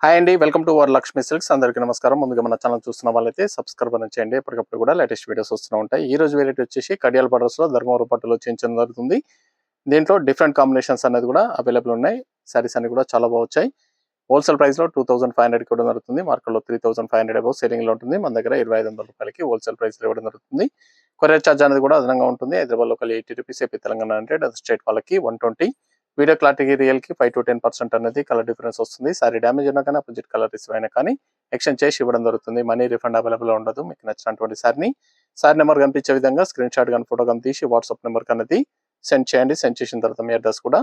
Hi అండి, welcome to our Lakshmi silks. అందరికీ నమస్కారం. ముందుగా మన ఛానల్ చూస్తున్న వాళ్ళైతే సబ్స్క్రైబ్ చేయండి. ఎప్పటికప్పుడు కూడా లేటెస్ట్ వీడియోస్ వస్తూ ఉంటాయి. ఈ రోజు వెరైటీ వచ్చేసి కడియాల్ బార్డర్స్ లో ధర్మవరం పట్టులో చేయించడం జరుగుతుంది. దీంట్లో డిఫరెంట్ కాంబినేషన్స్ అనేది కూడా అవైలబుల్ ఉన్నాయి. సారీస్ అన్ని కూడా చాలా బాగా వచ్చాయి. హోల్సేల్ ప్రైస్ లో 2500 కూడా జరుగుతుంది. మార్కెట్ లో 3500 అబౌవ్ సేలింగ్ లో ఉంటుంది. మన దగ్గర 2500 రూపాయలకి హోల్సేల్ ప్రైస్ లో ఇవ్వడం జరుగుతుంది. కొరియర్ ఛార్జ్ అనేది కూడా అదనంగా ఉంటుంది. Hyderabad local 80 rupees, AP Telangana 100, అది స్టేట్ వాళ్ళకి 120. వీడియో క్లారిటీకి రియల్ కి 5 to 10% అనేది కలర్ డిఫరెన్స్ వస్తుంది. సారీ డ్యామేజ్ అయినా కానీ అపోజిట్ కలర్ రిసీవ్ అయినా కానీ ఎక్స్చేంజ్ చేసి ఇవ్వడం జరుగుతుంది. మనీ రిఫండ్ అవైలబుల్ ఉండదు. మీకు నచ్చినటువంటి సారీని సారీ నెంబర్ కనిపించే విధంగా స్క్రీన్ షాట్ కానీ ఫోటో కానీ తీసి వాట్సాప్ నెంబర్ అనేది సెండ్ చేయండి. సెండ్ చేసిన తర్వాత మీ అడ్రస్ కూడా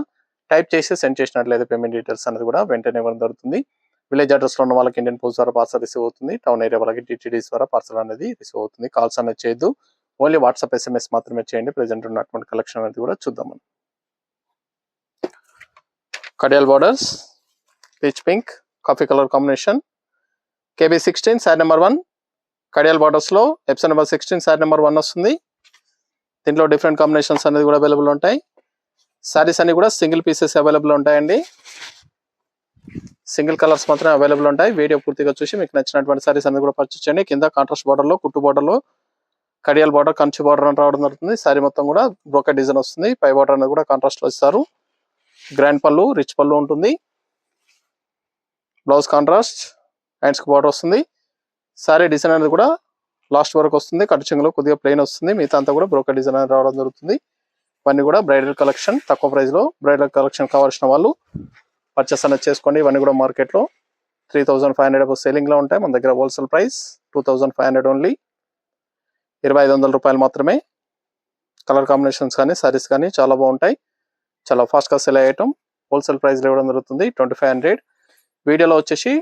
టైప్ చేసి సెండ్ చేసినట్లయితే పేమెంట్ డీటెయిల్స్ అనేది కూడా వెంటనే ఇవ్వడం జరుగుతుంది. విలేజ్ అడ్రస్ లో ఉన్న వాళ్ళకి ఇండియన్ పోస్ట్ ద్వారా పార్సల్ రిసీవ్ అవుతుంది. టౌన్ ఏరియా వాళ్ళకి టీటీడీస్ ద్వారా పార్సల్ అనేది రిసీవ్ అవుతుంది. కాల్స్ అనేది చేయొద్దు. ఓన్లీ వాట్సాప్ SMS మాత్రమే చేయండి. ప్రెజెంట్ ఉన్నటువంటి కలెక్షన్ అనేది కూడా చూద్దాం. Kadiyal borders, peach pink, coffee colour combination, KB16 sari number 1. Kadiyal borders లో ఎప్సన్ నెంబర్ 16 సారీ నెంబర్ 1 వస్తుంది. దీంట్లో డిఫరెంట్ కాంబినేషన్స్ అనేది కూడా అవైలబుల్ ఉంటాయి. సారీస్ అన్ని కూడా సింగిల్ పీసెస్ అవైలబుల్ ఉంటాయండి. సింగిల్ కలర్స్ మాత్రమే అవైలబుల్ ఉంటాయి. వీడియో పూర్తిగా చూసి మీకు నచ్చినటువంటి సారీస్ అనేది కూడా పర్చేస్ చేయండి. కింద కాంట్రాస్ట్ బార్డర్ లో, కుట్టు బార్డర్ లో కడియాల్ బార్డర్, కంచి బార్డర్ అని రావడం జరుగుతుంది. సారీ మొత్తం కూడా బ్రోకెట్ డిజైన్ వస్తుంది. పై బార్డర్ అనేది కూడా కాంట్రాస్ట్ లో ఇస్తారు. గ్రాండ్ పళ్ళు, రిచ్ పళ్ళు ఉంటుంది. బ్లౌజ్ కాంట్రాస్ట్, హ్యాండ్స్ కి బార్డర్ వస్తుంది. సారీ డిజైన్ అనేది కూడా లాస్ట్ వరకు వస్తుంది. కట్ చెంగులో కొద్దిగా ప్లెయిన్ వస్తుంది. మిగతా అంతా కూడా బ్రోకెట్ డిజైన్ అనేది రావడం జరుగుతుంది. ఇవన్నీ కూడా బ్రైడల్ కలెక్షన్. తక్కువ ప్రైస్ లో బ్రైడల్ కలెక్షన్ కావాల్సిన వాళ్ళు పర్చేస్ అనేది చేసుకోండి. ఇవన్నీ కూడా మార్కెట్ లో 3500 సేలింగ్ లో ఉంటాయి. మన దగ్గర హోల్సేల్ ప్రైస్ 2500 ఓన్లీ, 2500 రూపాయలు మాత్రమే. కలర్ కాంబినేషన్స్ కానీ సారీస్ కానీ చాలా బాగుంటాయి. చాలా ఫాస్ట్ గా సెల్ అయ్యటం. హోల్సేల్ ప్రైస్ లో ఇవ్వడం జరుగుతుంది 2500. వీడియోలో వచ్చేసి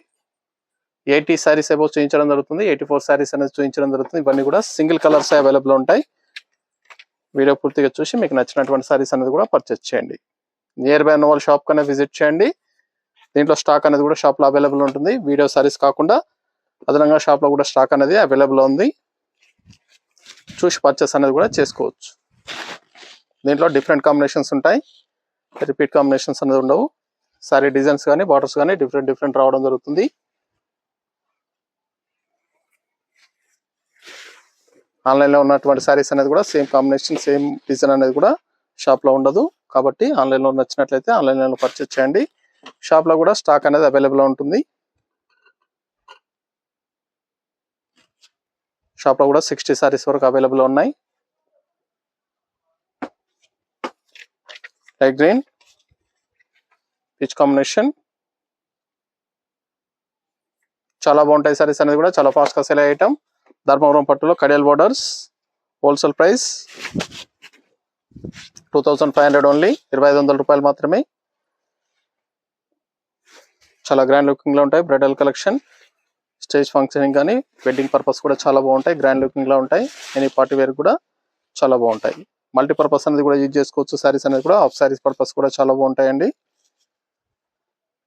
80 సారీస్ అబౌవ్ చూపించడం జరుగుతుంది. 84 సారీస్ అనేది చూపించడం జరుగుతుంది. ఇవన్నీ కూడా సింగిల్ కలర్స్ అవైలబుల్ ఉంటాయి. వీడియో పూర్తిగా చూసి మీకు నచ్చినటువంటి సారీస్ అనేది కూడా పర్చేస్ చేయండి. నియర్ బై ఉన్న వాళ్ళ షాప్ కన్నా విజిట్ చేయండి. దీంట్లో స్టాక్ అనేది కూడా షాప్ లో అవైలబుల్ ఉంటుంది. వీడియో సారీస్ కాకుండా అదనంగా షాప్ లో కూడా స్టాక్ అనేది అవైలబుల్ ఉంది. చూసి పర్చేస్ అనేది కూడా చేసుకోవచ్చు. దీంట్లో డిఫరెంట్ కాంబినేషన్స్ ఉంటాయి. రిపీట్ కాంబినేషన్స్ అనేది ఉండవు. సారీ డిజైన్స్ కానీ బార్డర్స్ కానీ డిఫరెంట్ రావడం జరుగుతుంది. ఆన్లైన్ లో ఉన్నటువంటి సారీస్ అనేది కూడా సేమ్ కాంబినేషన్, సేమ్ డిజైన్ అనేది కూడా షాప్ లో ఉండదు. కాబట్టి ఆన్లైన్ లో నచ్చినట్లయితే ఆన్లైన్ లో పర్చేస్ చేయండి. షాప్ లో కూడా స్టాక్ అనేది అవైలబుల్ ఉంటుంది. షాప్ లో కూడా 60 సారీస్ వరకు అవైలబుల్ ఉన్నాయి. లైట్ గ్రీన్, పీచ్ కాంబినేషన్, చాలా బాగుంటాయి సారీస్ అనేది కూడా. చాలా ఫాస్ట్ గా సెల్ అయ్యటం. ధర్మవరం పట్టులో Kadiyal borders, wholesale price 2500 only, 2500 రూపాయలు మాత్రమే. చాలా గ్రాండ్ లుకింగ్ లో ఉంటాయి. బ్రైడల్ కలెక్షన్, స్టేజ్ ఫంక్షనింగ్ కానీ వెడ్డింగ్ పర్పస్ కూడా చాలా బాగుంటాయి. గ్రాండ్ లుకింగ్ లో ఉంటాయి. ఎనీ పార్టీ వేర్ కూడా చాలా బాగుంటాయి. మల్టీపర్పస్ అనేది కూడా యూజ్ చేసుకోవచ్చు. సారీస్ అనేది కూడా ఆఫ్ సారీస్ పర్పస్ కూడా చాలా బాగుంటాయండి.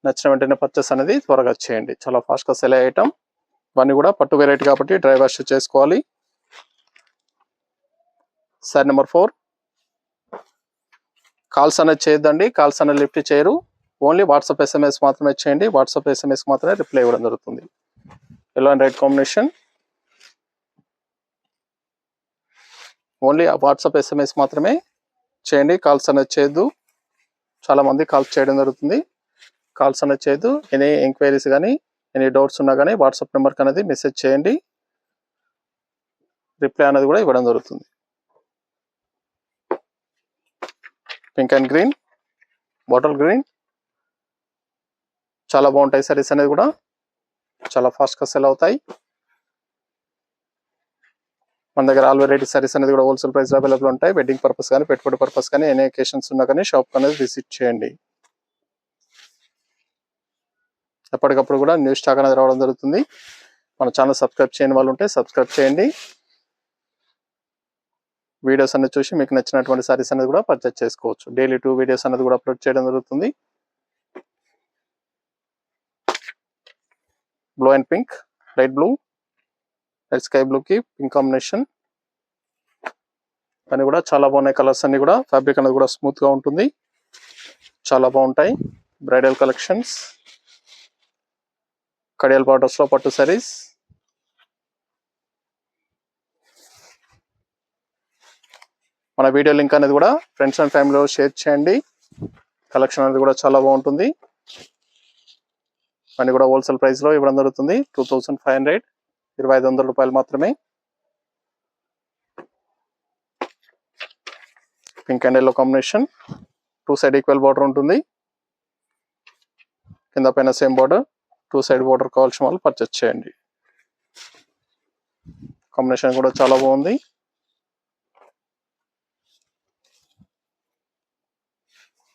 నచ్చిన వెంటనే పర్చేస్ అనేది త్వరగా చేయండి. చాలా ఫాస్ట్ గా సెల్ అయ్యటం. ఇవన్నీ కూడా పట్టు వెరైటీ కాబట్టి డ్రై వాష్ చేసుకోవాలి. Sorry number 4. కాల్స్ అనేది చేయొద్దండి. కాల్స్ అనేది లిఫ్ట్ చేయరు. ఓన్లీ వాట్సాప్ SMS మాత్రమే చేయండి. వాట్సాప్ SMS మాత్రమే రిప్లై ఇవ్వడం జరుగుతుంది. Yellow and red combination. Only WhatsApp SMS మాత్రమే చేయండి. కాల్స్ అనేది చేయొద్దు. చాలా మంది కాల్స్ చేయడం జరుగుతుంది. కాల్స్ అనేది చేయొద్దు. ఎనీ ఎంక్వైరీస్ కానీ ఎనీ డౌట్స్ ఉన్నా కానీ వాట్సాప్ నెంబర్కి అనేది మెసేజ్ చేయండి. రిప్లై అనేది కూడా ఇవ్వడం జరుగుతుంది. Pink and green, bottle green, చాలా బాగుంటాయి సారీస్ అనేది కూడా. చాలా ఫాస్ట్ గా సెల్ అవుతాయి. మన దగ్గర ఆల్ వెరైటీ సారీస్ అనేది కూడా హోల్సేల్ ప్రైస్ అవైలబుల్ ఉంటాయి. వెడ్డింగ్ పర్పస్ కానీ పెట్టుబడి పర్పస్ కానీ ఎనీ అకేషన్స్ ఉన్నా కానీ షాప్ అనేది విజిట్ చేయండి. ఎప్పటికప్పుడు కూడా న్యూ స్టాక్ అనేది రావడం జరుగుతుంది. మన ఛానల్ సబ్స్క్రైబ్ చేయని వాళ్ళు ఉంటే సబ్స్క్రైబ్ చేయండి. వీడియోస్ అనేది చూసి మీకు నచ్చినటువంటి సారీస్ అనేది కూడా పర్చేస్ చేసుకోవచ్చు. డైలీ 2 వీడియోస్ అనేది కూడా అప్లోడ్ చేయడం జరుగుతుంది. Blue and pink, light blue, light sky blue కి పింక్ కాంబినేషన్. అన్ని కూడా చాలా బాగున్నాయి కలర్స్ అన్ని కూడా. ఫ్యాబ్రిక్ అనేది కూడా స్మూత్ గా ఉంటుంది. చాలా బాగుంటాయి. Bridal collections. కడియాల్ బార్డర్స్ లో పట్టు సారీస్. మన వీడియో లింక్ అనేది కూడా ఫ్రెండ్స్ అండ్ ఫ్యామిలీలో షేర్ చేయండి. కలెక్షన్ అనేది కూడా చాలా బాగుంటుంది. అన్ని కూడా హోల్సేల్ ప్రైస్ లో ఇవ్వడం జరుగుతుంది. 2500, 2500 రూపాయలు మాత్రమే. Pink and yellow combination, 2 side equal border ఉంటుంది. కింద పైన సేమ్ బార్డర్, 2 సైడ్ బార్డర్ కావాల్సిన వాళ్ళు పర్చేస్ చేయండి. కాంబినేషన్ కూడా చాలా బాగుంది.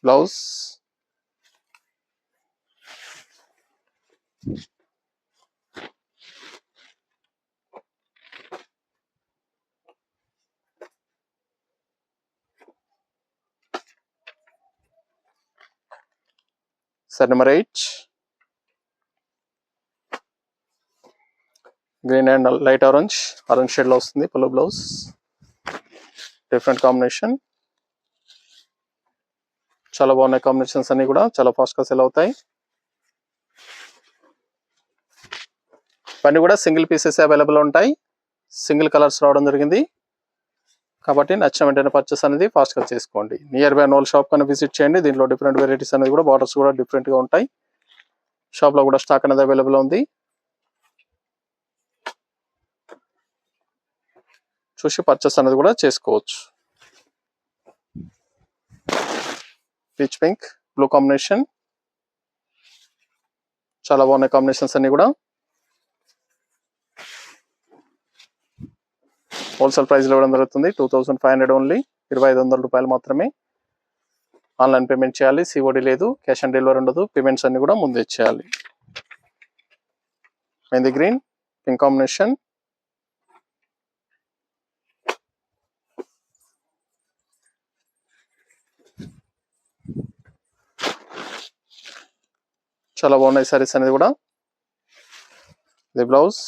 Blouse set number 8, green and light orange shade లో వస్తుంది పళ్ళు బ్లౌజ్. డిఫరెంట్ కాంబినేషన్, చాలా బాగున్నాయి. కాంబినేషన్స్ అన్ని కూడా చాలా ఫాస్ట్ గా సెల్ అవుతాయి. ఇవన్నీ కూడా సింగిల్ పీసెస్ అవైలబుల్ ఉంటాయి. సింగిల్ కలర్స్ రావడం జరిగింది కాబట్టి నచ్చిన వెంటనే పర్చేస్ అనేది ఫాస్ట్ గా చేసుకోండి. నియర్ బై నోల్ షాప్ కన్నా విజిట్ చేయండి. దీంట్లో డిఫరెంట్ వెరైటీస్ అనేది కూడా బార్డర్స్ కూడా డిఫరెంట్ గా ఉంటాయి. షాప్ లో కూడా స్టాక్ అనేది అవైలబుల్ ఉంది. చూసి పర్చేస్ అనేది కూడా చేసుకోవచ్చు. పీచ్ పింక్ బ్లూ కాంబినేషన్, చాలా బాగున్నాయి కాంబినేషన్స్ అన్ని కూడా. హోల్సేల్ ప్రైస్ లో ఇవ్వడం జరుగుతుంది. 2500 ఓన్లీ, 2500 రూపాయలు మాత్రమే. ఆన్లైన్ పేమెంట్ చేయాలి, సిఓడి లేదు, క్యాష్ ఆన్ డెలివరీ ఉండదు. పేమెంట్స్ అన్ని కూడా ముందే చేయాలి. మెహందీ గ్రీన్ పింక్ కాంబినేషన్, చాలా బాగున్నాయి సారీస్ అనేది కూడా. ఇది blouse,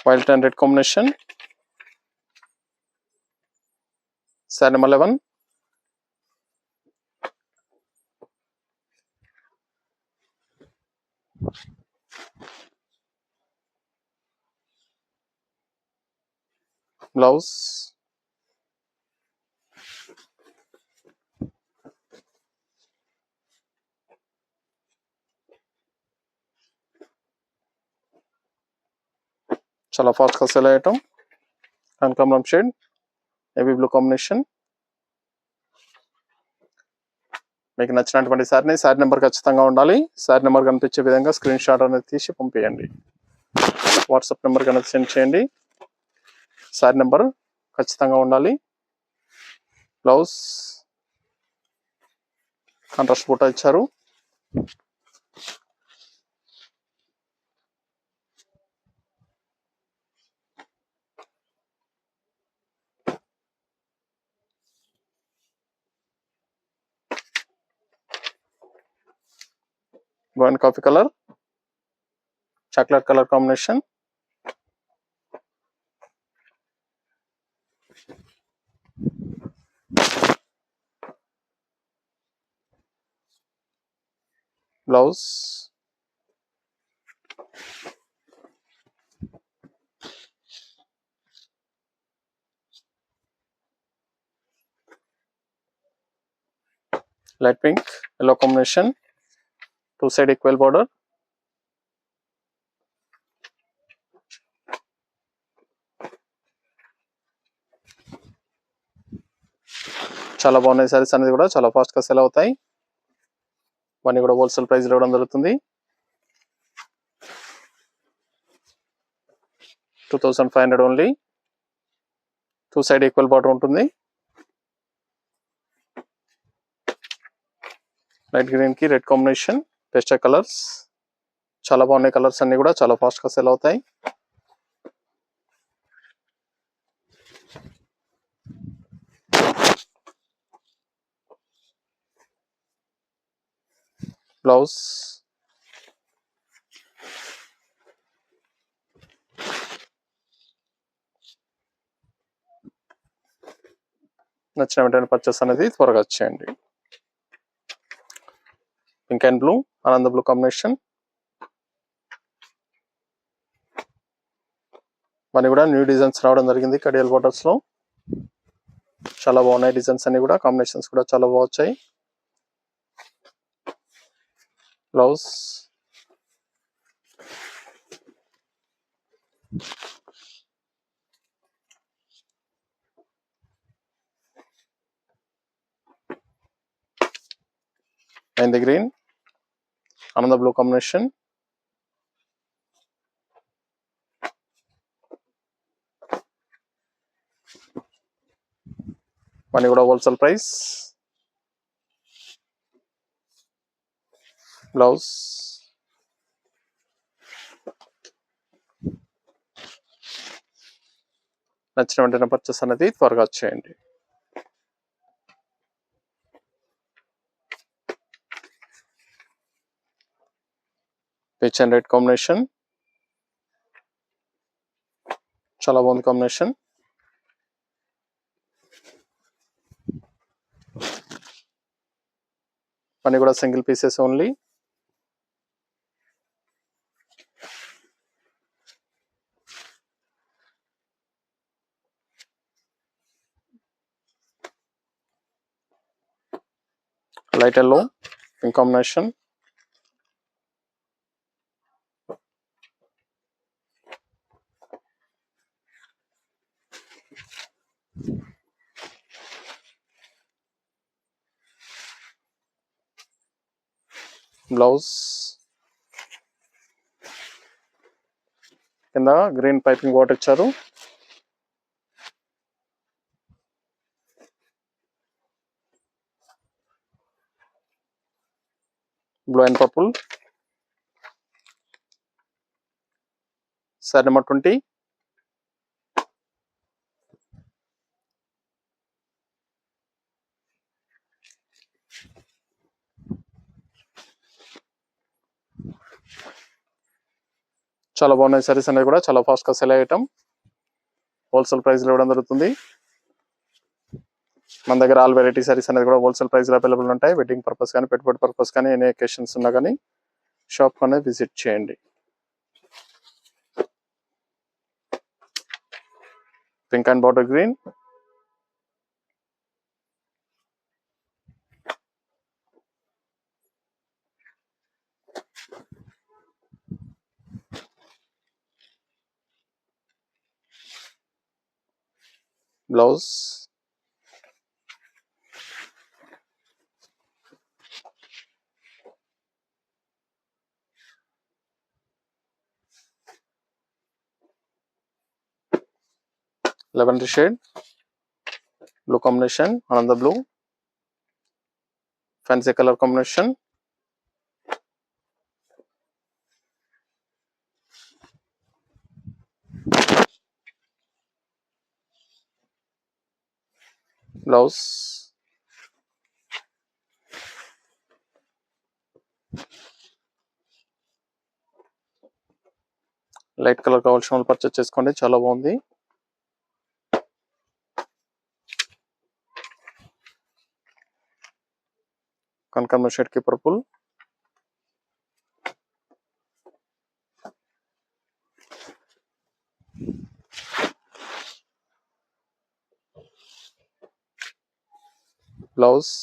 white and red combination, sari number 11, blouse, చాలా ఫాస్ట్ గా సెల్ అయ్యటం. కనకాంబరం షేడ్ నేవీ బ్లూ కాంబినేషన్. మీకు నచ్చినటువంటి సారీ నెంబర్ ఖచ్చితంగా ఉండాలి. సారీ నెంబర్ కనిపించే విధంగా స్క్రీన్ షాట్ అనేది తీసి పంపించండి. వాట్సాప్ నెంబర్ కనుక సెండ్ చేయండి. సారీ నెంబర్ ఖచ్చితంగా ఉండాలి. బ్లౌజ్ కాంట్రాస్ట్ బూటా ఇచ్చారు. Brown coffee colour, chocolate colour combination, blouse, light pink yellow combination, 2 side equal border. చాలా బాగున్నాయి సారీస్ అనేది కూడా చాలా ఫాస్ట్ గా సెల్ అవుతాయి. ఇవన్నీ కూడా హోల్సేల్ ప్రైస్ ఇవ్వడం జరుగుతుంది. 2500 ఓన్లీ. 2 సైడ్ ఈక్వల్ బార్డర్ ఉంటుంది. లైట్ గ్రీన్ కి రెడ్ కాంబినేషన్, పెస్టల్ కలర్స్, చాలా బాగున్నాయి. కలర్స్ అన్ని కూడా చాలా ఫాస్ట్ గా సెల్ అవుతాయి. బ్లౌజ్, నచ్చిన వెంటనే పర్చేస్ అనేది త్వరగా వచ్చేయండి. పింక్ అండ్ బ్లూ, ఆనంద బ్లూ కాంబినేషన్. మనీ కూడా న్యూ డిజైన్స్ రావడం జరిగింది కడియల్ బార్డర్స్ లో. చాలా బాగున్నాయి డిజైన్స్ అన్ని కూడా, కాంబినేషన్స్ కూడా చాలా బాగా వచ్చాయి. బ్లౌజ్ మెహందీ గ్రీన్, ఆనంద బ్లూ కాంబినేషన్. మనీ కూడా హోల్సేల్ ప్రైస్. బ్లౌజ్ నచ్చిన వెంటనే పర్చేస్ అనేది త్వరగా వచ్చేయండి. పీచ్ అండ్ రెడ్ కాంబినేషన్, చాలా బాగుంది కాంబినేషన్. మనీ కూడా single pieces only. Light yellow pink combination. Blouse కింద గ్రీన్ పైపింగ్ బార్డర్ ఇచ్చారు. Blue and purple. Sorry number 20. చాలా బాగున్నాయి సారీస్ అనేది కూడా, చాలా ఫాస్ట్ గా సెల్ అయ్యటం. హోల్సేల్ ప్రైస్ లో ఇవ్వడం జరుగుతుంది. మన దగ్గర ఆల్ వెరైటీ సారీస్ అనేది కూడా హోల్సేల్ ప్రైస్ లో అవైలబుల్ ఉంటాయి. వెడ్డింగ్ పర్పస్ కానీ, పెట్టుబడి పర్పస్ కానీ, ఎనీ అకేషన్స్ ఉన్నా కానీ షాప్ అనేది విజిట్ చేయండి. Pink and border green, blouse lavender shade blue combination, ఆనంద blue fancy colour combination. Blouse light colour కావాల్సిన వాళ్ళు పర్చేస్ చేసుకోండి, చాలా బాగుంది. కనకాంబరం షేడ్ కి purple. Blouse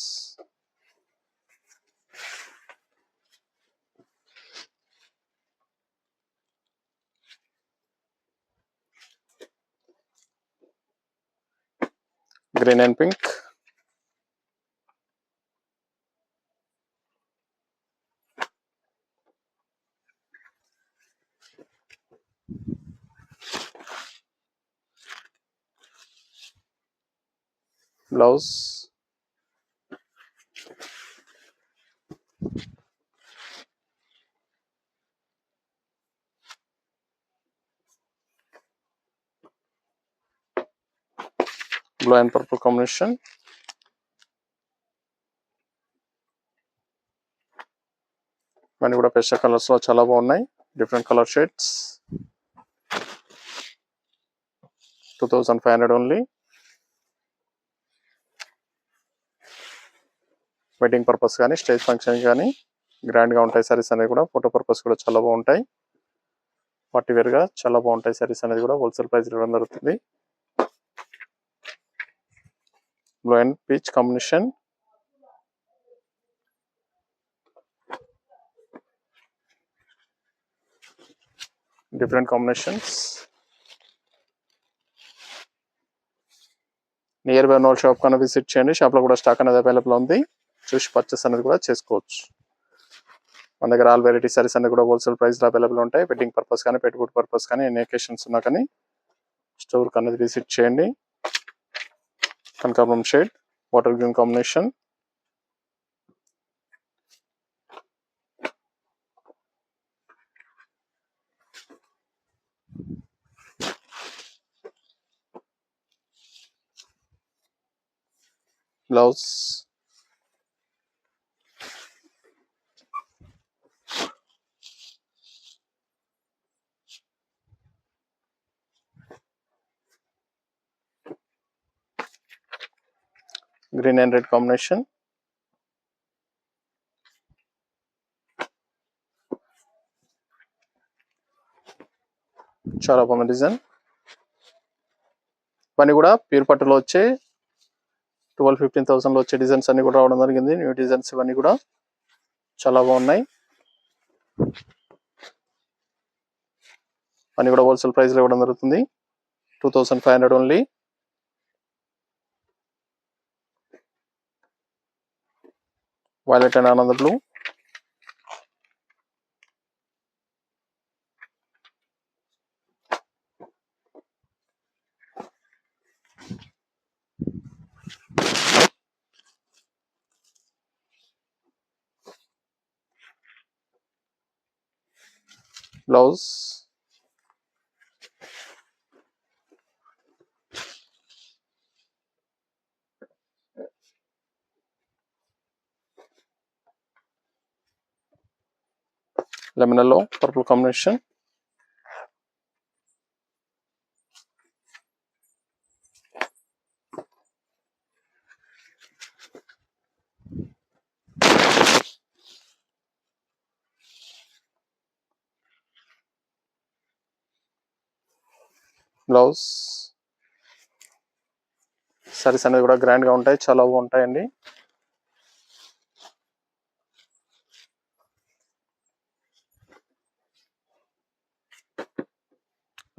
green and pink. Blouse blue and purple combination. ఇవన్నీ కూడా పెస్టల్ కలర్స్ లో చాలా బాగున్నాయి, different colour shades. 2500 only. Wedding purpose కానీ స్టేజ్ ఫంక్షన్ కానీ గ్రాండ్గా ఉంటాయి సారీస్ అనేది కూడా. ఫోటో పర్పస్ కూడా చాలా బాగుంటాయి. పార్టీ వేర్గా చాలా బాగుంటాయి సారీస్ అనేది కూడా. హోల్సేల్ ప్రైస్ ఇవ్వడం జరుగుతుంది. Blue and peach combination, different combinations. Near by ఉన్న షాప్ కన్నా విజిట్ చేయండి. షాప్లో కూడా స్టాక్ అనేది అవైలబుల్ ఉంది. చూసి పర్చేస్ అనేది కూడా చేసుకోవచ్చు. మన దగ్గర ఆల్ వెరైటీ సారీస్ అన్ని కూడా హోల్సేల్ ప్రైస్లో అవైలబుల్ ఉంటాయి. వెడ్డింగ్ పర్పస్ కానీ పెట్టుబడి పర్పస్ కానీ ఎన్ని అకేషన్స్ ఉన్నా కానీ స్టోర్కి అనేది విజిట్ చేయండి. కనకాంబరం shade, water green combination, blouse, green and red combination, చాలా బాగుంది డిజైన్. ఇవన్నీ కూడా ప్యూర్ పట్టులో వచ్చే 12-15,000 వచ్చే డిజైన్స్ అన్ని కూడా రావడం జరిగింది. న్యూ డిజైన్స్ ఇవన్నీ కూడా చాలా బాగున్నాయి. అన్ని కూడా హోల్సేల్ ప్రైస్లో ఇవ్వడం జరుగుతుంది. 2,500 ఓన్లీ. వైలెట్ అండ్ ఆనంద blue, blouse, lemon yellow purple combination, blouse. Saris అనేది కూడా గ్రాండ్గా ఉంటాయి, చాలా బాగుంటాయండి.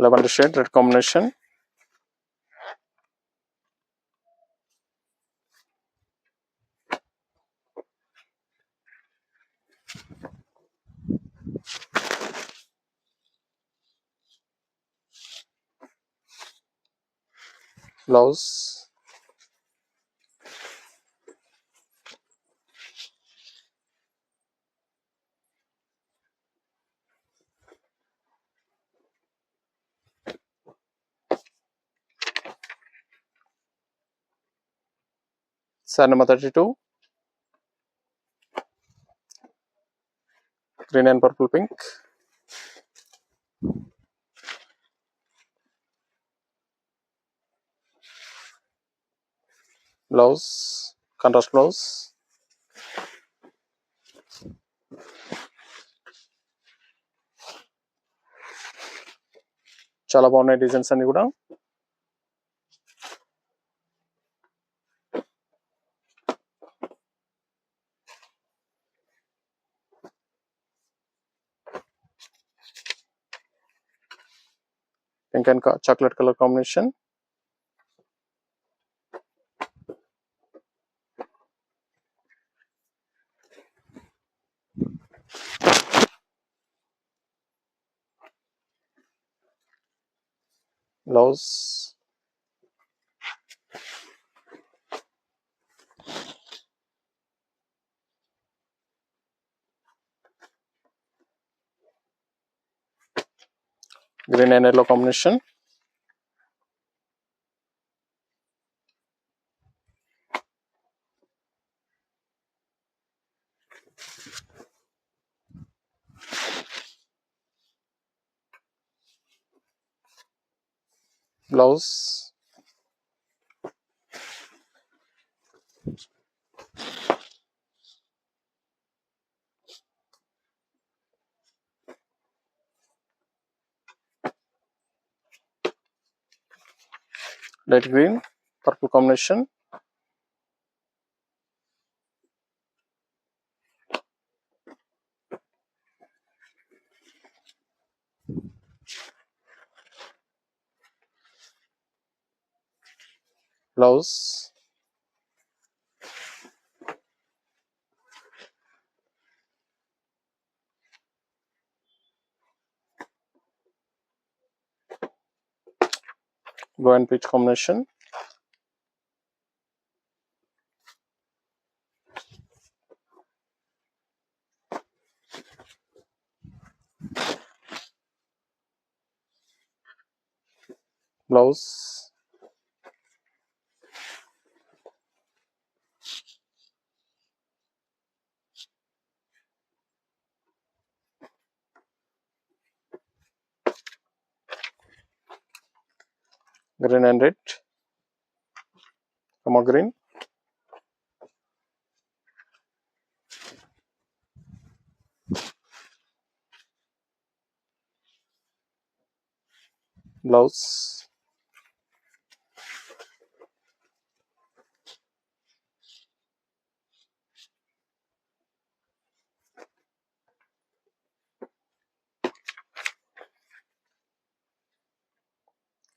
Lavender shade, red combination, blouse, sorry number 32, green and purple pink, blouse, contrast blouse, చాలా బాగున్నాయి డిజైన్స్ అన్ని కూడా. Pink and chocolate colour combination, blouse, green and yellow combination, blouse, light green, purple combination. Blouse. Blue and peach combination. Blouse. Green and red. Come green. Blouse.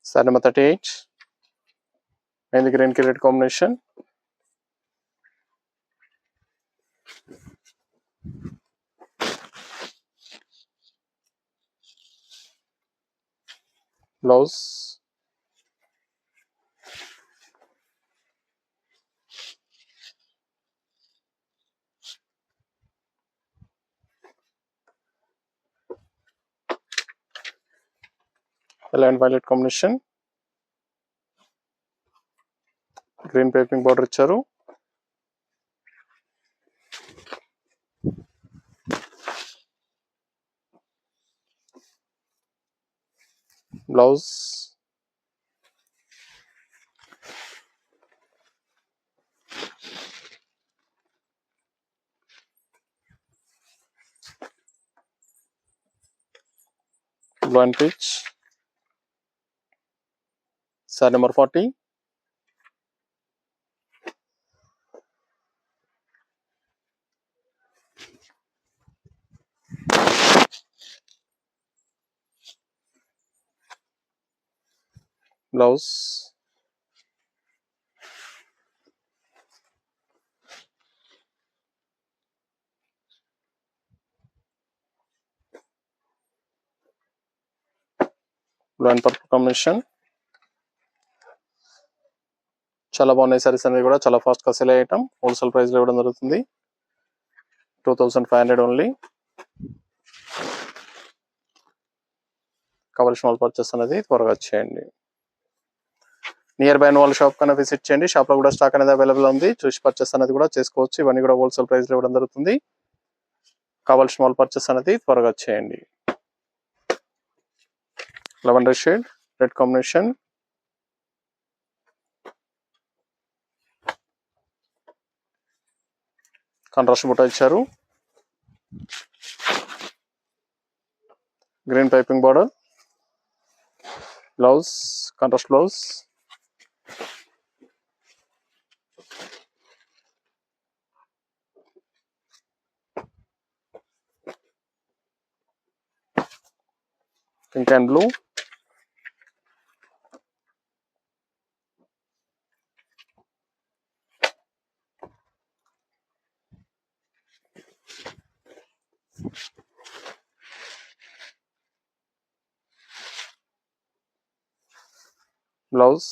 Side number 38. And the green red combination. Blouse. Yellow and violet combination. Green piping border ఇచ్చారు. Blouse. Blue and peach. Side number 40. Blouse. Blue and purple combination. చాలా బాగున్నాయి సారీస్ అనేది కూడా చాలా fast గా sale అయ్యటం wholesale price లో ఇవ్వడం జరుగుతుంది 2500 ఓన్లీ కావాల్సిన వాళ్ళు పర్చేస్ అనేది త్వరగా చేయండి నియర్ బై వాళ్ళ షాప్ కన్నా విజిట్ చేయండి షాప్ లో కూడా స్టాక్ అనేది అవైలబుల్ ఉంది చూసి పర్చేస్ అనేది కూడా చేసుకోవచ్చు ఇవన్నీ కూడా హోల్సేల్ ప్రైస్ లో ఇవ్వడం జరుగుతుంది కావాల్సిన వాళ్ళు పర్చేస్ అనేది త్వరగా చేయండి lavender shade red combination contrast బుట్ట ఇచ్చారు green piping border blouse contrast blouse pink and blue blouse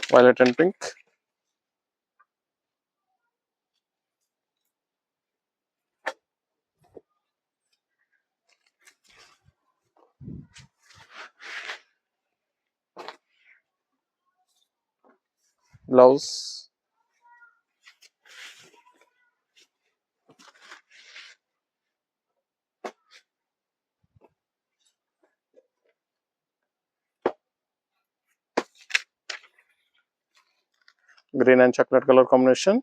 violet and pink blouse green and chocolate colour combination.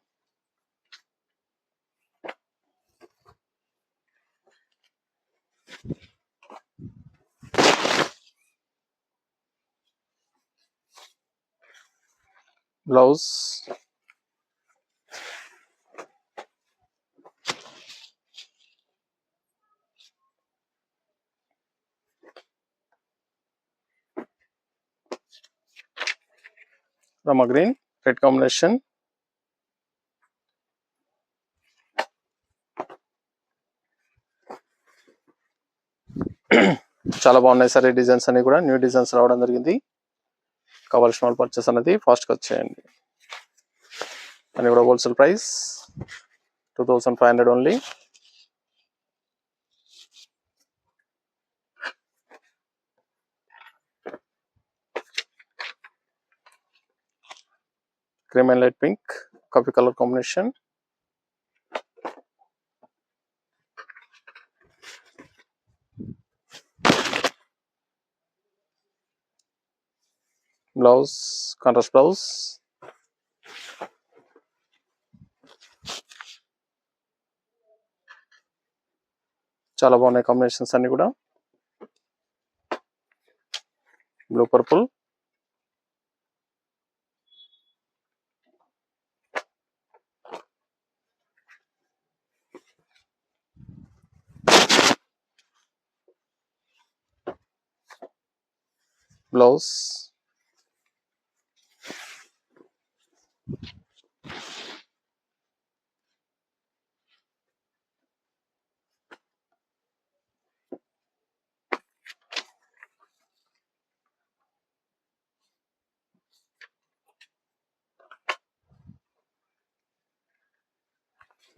Blouse Rama green red combination. చాలా బాగున్నాయి సార్ ఈ designs అన్ని కూడా new designs రావడం జరిగింది. కావాల్సిన వాళ్ళు పర్చేస్ అనేది ఫాస్ట్గా వచ్చేయండి. అని కూడా wholesale price 2500 only. Cream and light pink coffee colour combination. Blouse contrast blouse. చాలా బాగున్నాయి కాంబినేషన్స్ అన్ని కూడా. Blue purple. Blouse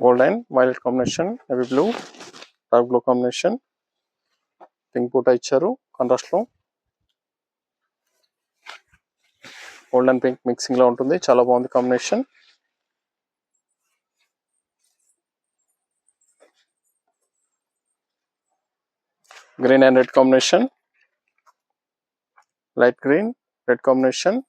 gold and violet combination, navy blue dark blue combination, pink బూటా ఇచ్చారు కాంట్రాస్ట్ లో. గోల్డ్ అండ్ పింక్ మిక్సింగ్ లో ఉంటుంది, చాలా బాగుంది combination. Green and red combination, light green red combination.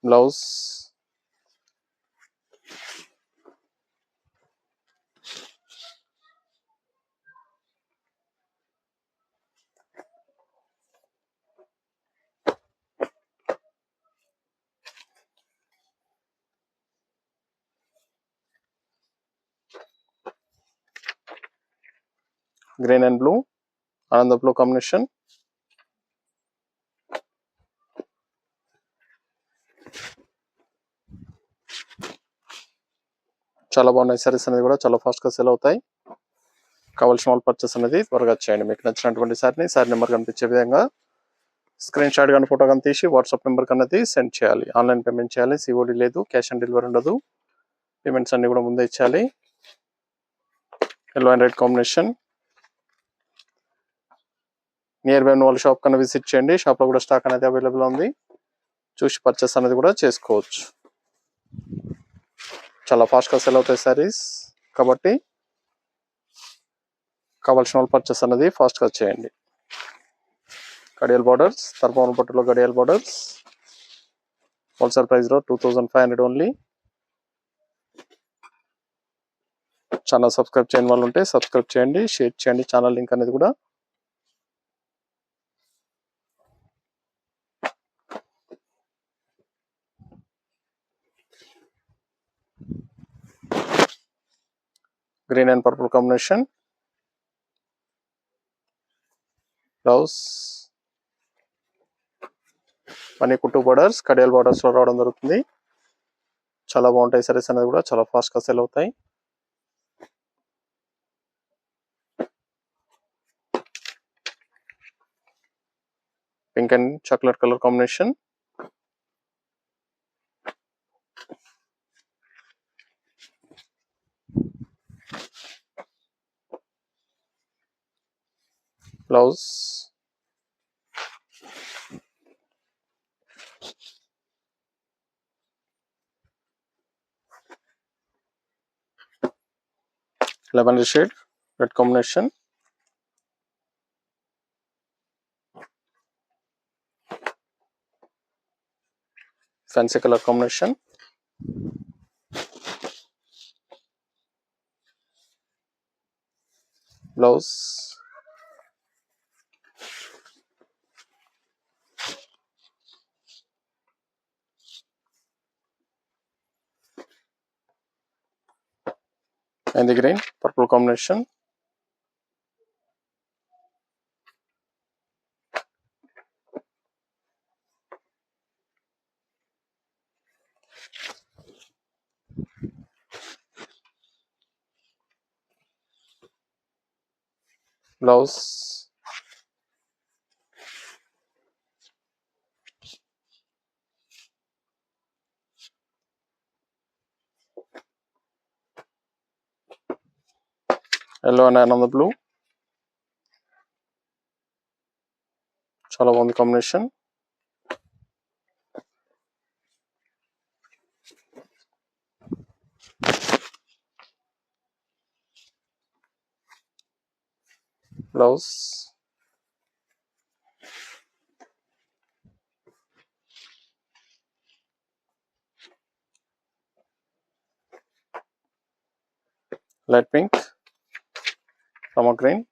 Blouse green and blue ఆనంద blue combination. చాలా బాగున్నాయి సారీస్ అనేది కూడా చాలా ఫాస్ట్ గా సేల్ అవుతాయి. కావాల్సిన వాళ్ళు పర్చేస్ అనేది త్వరగా చేయండి. మీకు నచ్చినటువంటి సారీని సారీ నెంబర్ కనిపించే విధంగా స్క్రీన్ షాట్ కానీ ఫోటో కానీ తీసి వాట్సాప్ నెంబర్ కన్నది సెండ్ చేయాలి. ఆన్లైన్ పేమెంట్ చేయాలి, సిఓడి లేదు, క్యాష్ ఆన్ డెలివరీ ఉండదు. పేమెంట్స్ అన్ని కూడా ముందే ఇచ్చాలి. Yellow and red combination. Nearby ఉన్న వాళ్ళ షాప్ కన్నా విజిట్ చేయండి. షాప్ లో కూడా స్టాక్ అనేది అవైలబుల్ ఉంది, చూసి పర్చేస్ అనేది కూడా చేసుకోవచ్చు. చాలా ఫాస్ట్ గా సెల్ అవుతాయి సారీస్ కాబట్టి కావాల్సిన వాళ్ళు పర్చేస్ అనేది ఫాస్ట్ గా చేయండి. గడియల్ బార్డర్స్ తర్పవన పట్టులో గడియల్ బార్డర్స్ హోల్సేల్ ప్రైస్ లో 2500 ఓన్లీ. ఛానల్ సబ్స్క్రైబ్ చేయని వాళ్ళు ఉంటే సబ్స్క్రైబ్ చేయండి, షేర్ చేయండి. ఛానల్ లింక్ అనేది కూడా green and purple combination. Blouse money కుట్టు బార్డర్స్ కడియల్ బార్డర్స్ లో రావడం జరుగుతుంది. చాలా బాగుంటాయి సారీస్ అనేది కూడా చాలా ఫాస్ట్ గా సెల్ అవుతాయి. Pink and chocolate colour combination. Blouse lavender shade red combination, fancy colour combination, blouse, mehndi green, purple combination, blouse, yellow and ఆనంద బ్లూ, చాలా బాగుంది combination. Blouse, light pink, Rama green,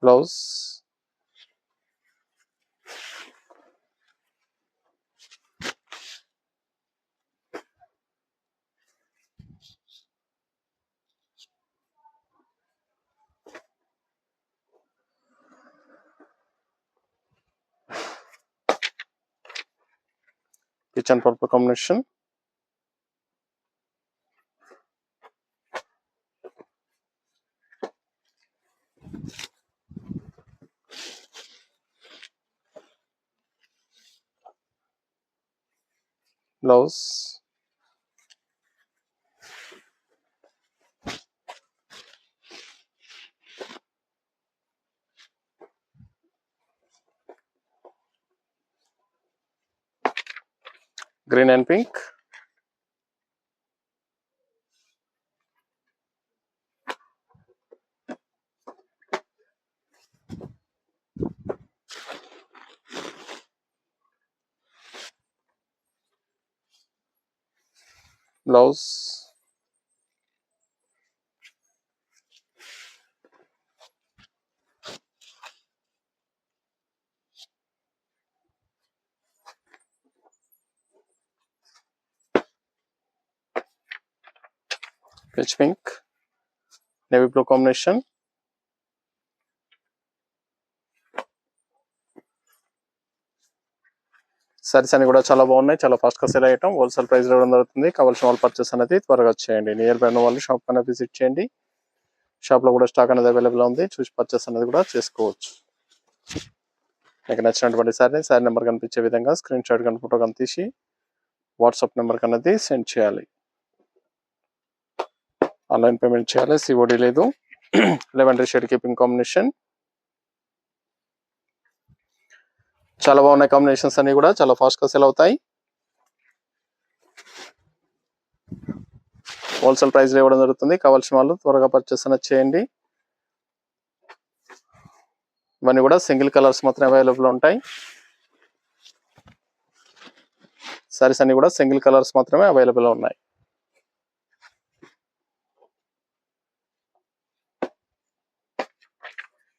blouse, peach and purple combination, blouse, green and pink, blouse, peach pink, navy blue combination, saris అన్ని కూడా చాలా బాగున్నాయి, చాలా fast గా sale అయ్యటం, wholesale price ఇవ్వడం జరుగుతుంది. కావాల్సిన వాళ్ళు పర్చేస్ అనేది త్వరగా చేయండి. నియర్ బై ఉన్న వాళ్ళు షాప్ కన్నా విజిట్ చేయండి. షాప్ లో కూడా స్టాక్ అనేది అవైలబుల్ ఉంది, చూసి పర్చేస్ అనేది కూడా చేసుకోవచ్చు. మీకు నచ్చినటువంటి సారీ నెంబర్ కనిపించే విధంగా స్క్రీన్ షాట్ కానీ ఫోటో కానీ తీసి వాట్సాప్ నెంబర్ అనేది సెండ్ చేయాలి. ఆన్లైన్ పేమెంట్ చేయాలి, సిఓడి లేదు. లెవెండర్ షేడ్ కీపింగ్ కాంబినేషన్, చాలా బాగున్నాయి కాంబినేషన్స్ అన్ని కూడా చాలా ఫాస్ట్ గా సేల్ అవుతాయి. హోల్సేల్ ప్రైస్ లో ఇవ్వడం జరుగుతుంది. కావాల్సిన వాళ్ళు త్వరగా పర్చేస్ అనేది చేయండి. ఇవన్నీ కూడా సింగిల్ కలర్స్ మాత్రమే అవైలబుల్ ఉంటాయి. సారీస్ అన్ని కూడా సింగిల్ కలర్స్ మాత్రమే అవైలబుల్ ఉన్నాయి.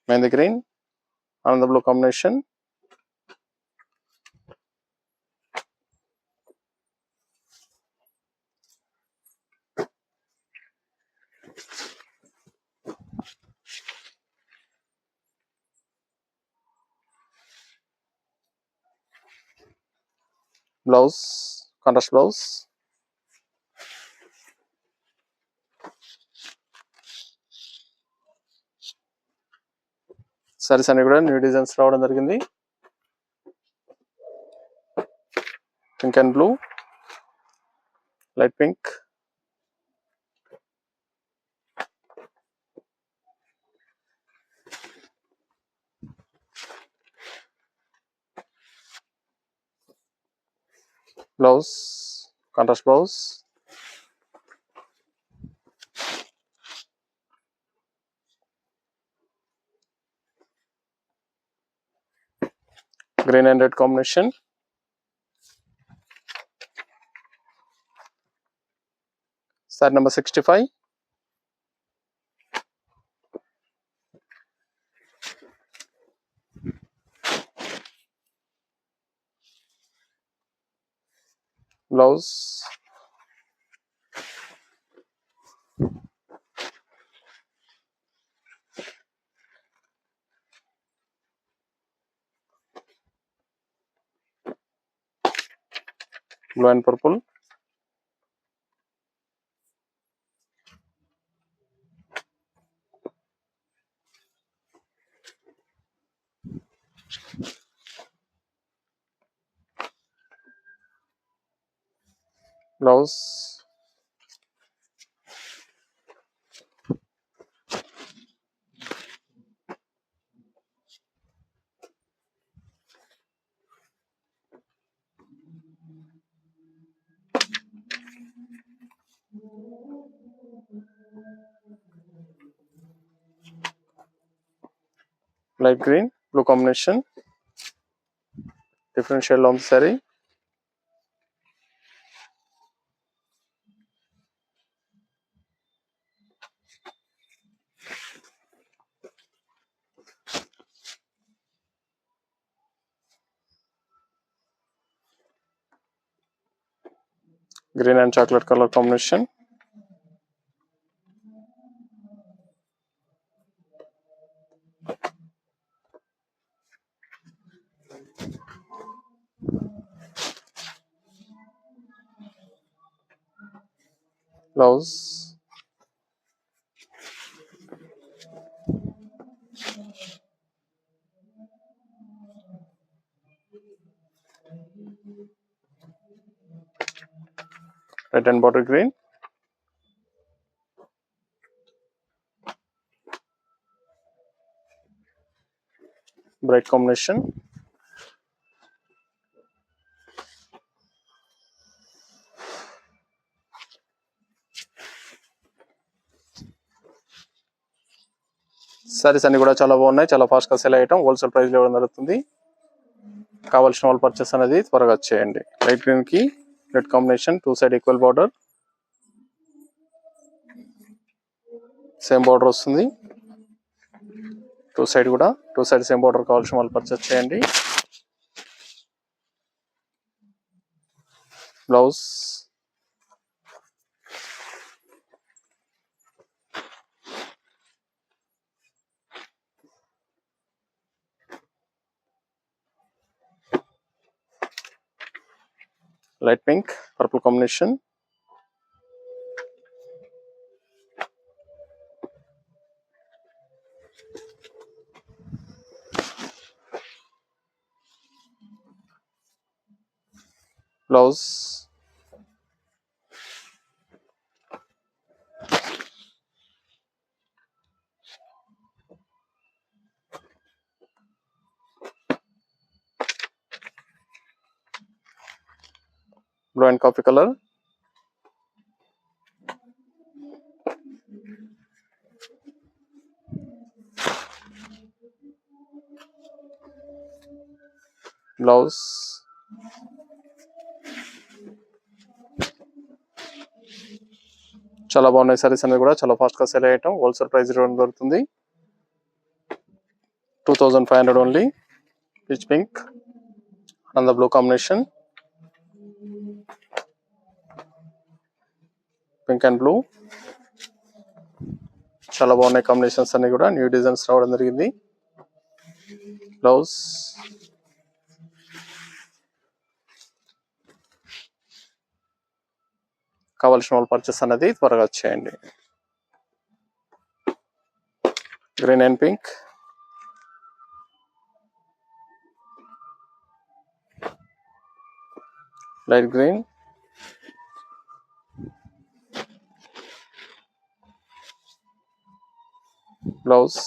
మెహందీ గ్రీన్, ఆనంద blue combination, blouse, contrast blouse, saris అన్ని కూడా న్యూ డిజైన్స్ రావడం జరిగింది. Pink and blue, light pink, blouse contrast blouse, green and red combination, sari number 65, blouse blue and purple, blouse light green blue combination, different shade లో ఉంది sorry. Green and chocolate colour combination, blouse red and bottle green, bright combination, saris అన్ని కూడా చాలా బాగున్నాయి, చాలా fast గా cell అయ్యటం, wholesale price లో ఇవ్వడం జరుగుతుంది. కావాల్సిన వాళ్ళు పర్చేస్ అనేది త్వరగా చేయండి. లైట్ గ్రీన్ కి red combination, 2 side equal border, same border వస్తుంది. 2 సైడ్ కూడా 2 సైడ్ సేమ్ బార్డర్ కావాల్సిన వాళ్ళు పర్చేస్ చేయండి. Blouse light pink purple combination, blouse blue and coffee colour, blouse చాలా బాగున్నాయి. సారీస్ అనేది కూడా చాలా ఫాస్ట్ గా సెల్ అయ్యటం, హోల్సేల్ ప్రైస్ ఇవ్వడం జరుగుతుంది. 2500 only. Peach pink and the blue combination, pink and blue చాలా బాగున్నాయి. కాంబినేషన్స్ అన్ని కూడా న్యూ డిజైన్స్ రావడం జరిగింది. బ్లౌజ్ కావాల్సిన వాళ్ళు పర్చేస్ అనేది త్వరగా చేయండి. Green and pink, light green, blouse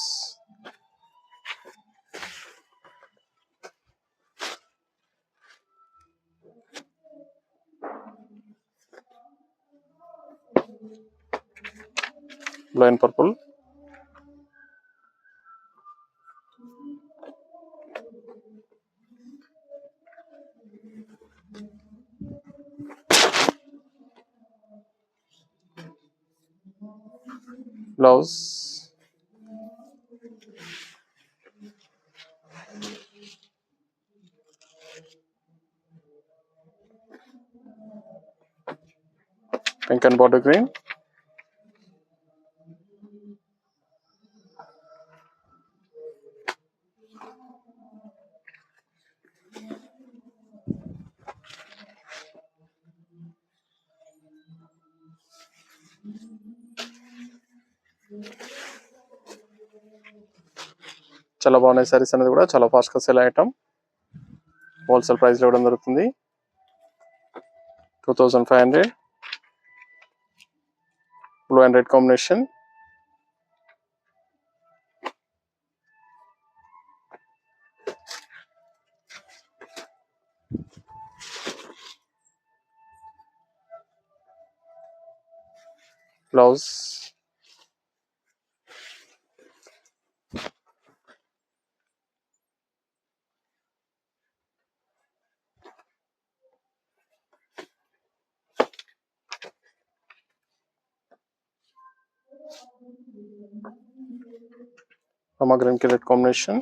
blue and purple. Blouse pink and border green. చాలా బాగున్నాయి సారీస్ అనేది కూడా చాలా ఫాస్ట్ గా సేల్ ఐటమ్. హోల్సేల్ ప్రైస్ లో ఇవ్వడం జరుగుతుంది. 2500. Blue and red combination. Blouse green కి red combination.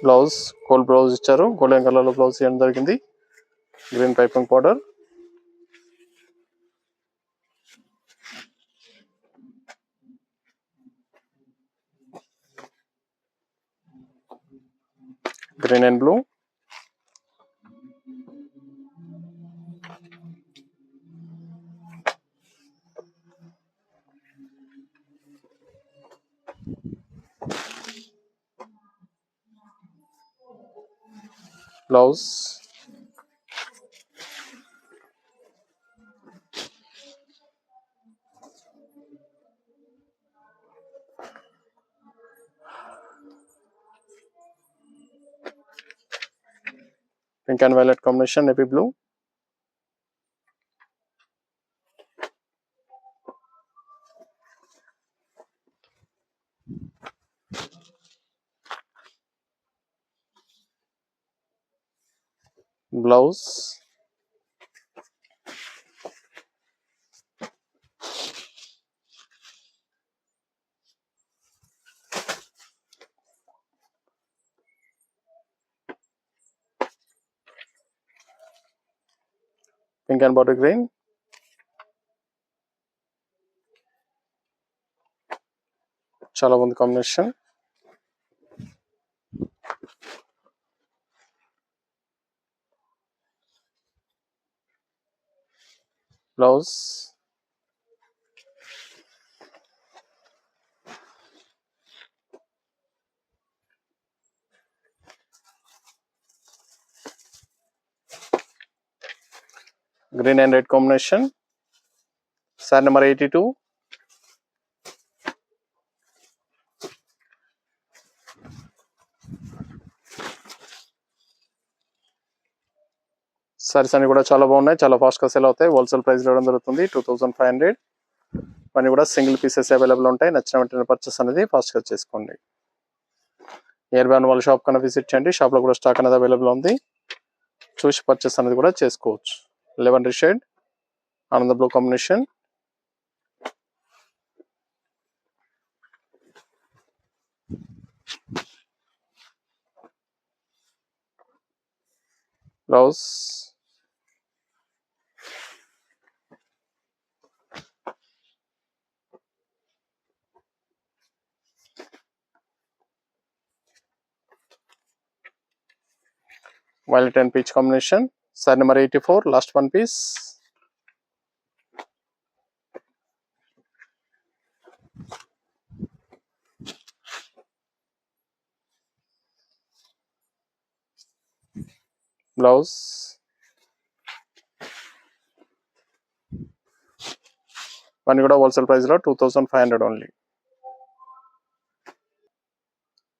Blouse gold blouse ఇచ్చారు. గోల్డెన్ కలర్ లో బ్లౌజ్ ఇవ్వడం జరిగింది. Green piping border. Green and blue. Blouse pink and violet combination, navy blue. Blouse pink and bottle green. చాలా బాగుంది combination. Blouse green and red combination. Sari number 82. Saris అన్ని కూడా చాలా బాగున్నాయి, చాలా ఫాస్ట్ గా సేల్ అవుతాయి. హోల్సేల్ ప్రైస్ ఇవ్వడం జరుగుతుంది 2500. అన్ని కూడా సింగిల్ పీసెస్ అవైలబుల్ ఉంటాయి. నచ్చిన వెంటనే పర్చేస్ అనేది ఫాస్ట్ గా చేసుకోండి. నియర్ బై వాళ్ళ షాప్ కన్నా విజిట్ చేయండి. షాప్ లో కూడా స్టాక్ అనేది అవైలబుల్ ఉంది. చూసి పర్చేస్ అనేది కూడా చేసుకోవచ్చు. 11 షేడ్ ఆనంద blue combination. Blouse violet and peach combination. Sari number 84, last one piece. Blouse అన్ని కూడా హోల్సేల్ ప్రైస్ లో 2500 ఓన్లీ.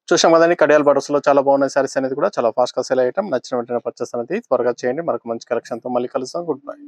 చూసాం కదండి, కడియాల్ బార్డర్స్ లో చాలా బాగున్నాయి సారీస్ అనేది కూడా చాలా ఫాస్ట్ గా సేల్ అయ్యటం. నచ్చిన వెంటనే పర్చేస్ అనేది త్వరగా చేయండి. మరొక మంచి కలెక్షన్ తో మళ్ళీ కలుస్తాం. Good bye.